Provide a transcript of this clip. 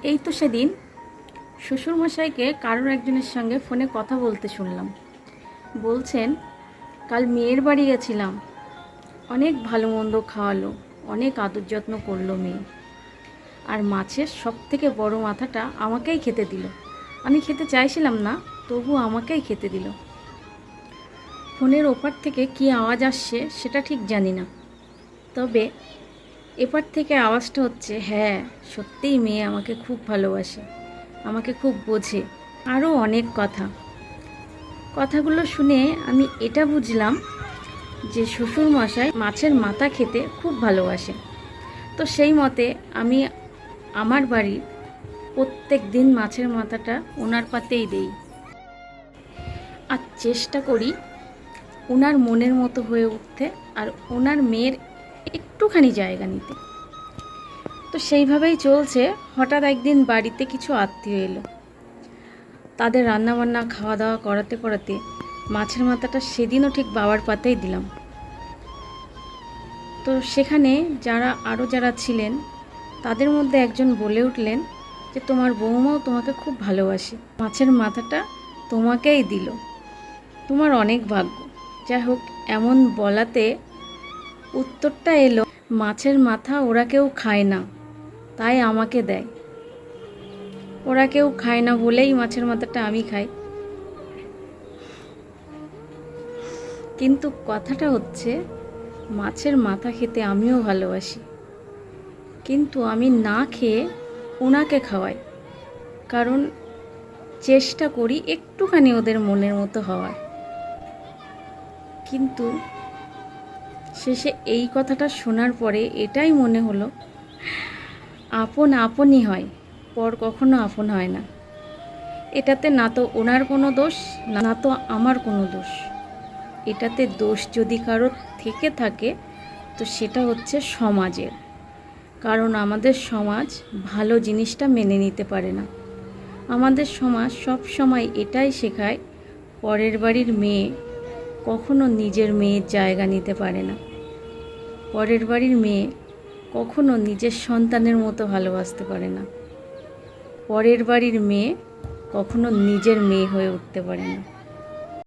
এই তো সেদিন শ্বশুরমশাইকে কারোর একজনের সঙ্গে ফোনে কথা বলতে শুনলাম। বলছেন, কাল মেয়ের বাড়ি গেছিলাম, অনেক ভালো মন্দ খাওয়ালো, অনেক আদর যত্ন করলো মেয়ে। আর মাছের সব থেকে বড় মাথাটা আমাকেই খেতে দিল। আমি খেতে চাইছিলাম না, তবু আমাকেই খেতে দিল। ফোনের ওপার থেকে কী আওয়াজ আসছে সেটা ঠিক জানি না, তবে এপার থেকে আওয়াজটা হচ্ছে, হ্যাঁ সত্যিই মেয়ে আমাকে খুব ভালোবাসে, আমাকে খুব বোঝে, আরও অনেক কথাগুলো শুনে আমি এটা বুঝলাম যে শ্বশুরমশাই মাছের মাথা খেতে খুব ভালোবাসে। তো সেই মতে আমি আমার বাড়ির প্রত্যেক দিন মাছের মাথাটা ওনার পাতেই দেই, আর চেষ্টা করি ওনার মনের মতো হয়ে উঠতে আর ওনার মেয়ের একটুখানি জায়গা নিতে। তো সেইভাবেই চলছে। হঠাৎ একদিন বাড়িতে কিছু আত্মীয় এলো, তাদের রান্নাবান্না খাওয়া দাওয়া করাতে করাতে মাছের মাথাটা সেদিনও ঠিক বাবার পাতেই দিলাম। তো সেখানে যারা ছিলেন তাদের মধ্যে একজন বলে উঠলেন যে তোমার বৌমাও তোমাকে খুব ভালোবাসে, মাছের মাথাটা তোমাকেই দিল, তোমার অনেক ভাগ্য। যাই হোক, এমন বলাতে উত্তরটা এলো, মাছের মাথা ওরা কেউ খায় না, তাই আমাকে দেয়। ওরা কেউ খায় না বলেই মাছের মাথাটা আমি খাই। কিন্তু কথাটা হচ্ছে, মাছের মাথা খেতে আমিও ভালোবাসি, কিন্তু আমি না খেয়ে ওনাকে খাওয়াই, কারণ চেষ্টা করি একটুখানি ওদের মনের মতো হওয়ার। কিন্তু শেষে এই কথাটা শোনার পরে এটাই মনে হলো, আপন আপনই হয়, পর কখনো আপন হয় না। এটাতে না তো ওনার কোনো দোষ, না তো আমার কোনো দোষ। এটাতে দোষ যদি কারোর থেকে থাকে তো সেটা হচ্ছে সমাজের, কারণ আমাদের সমাজ ভালো জিনিসটা মেনে নিতে পারে না। আমাদের সমাজ সব সময় এটাই শেখায়, পরের বাড়ির মেয়ে কখনো নিজের মেয়ের জায়গা নিতে পারে না, পরের বাড়ির মেয়ে কখনো নিজের সন্তানের মতো ভালোবাসতে পারে না, পরের বাড়ির মেয়ে কখনো নিজের মেয়ে হয়ে উঠতে পারে না।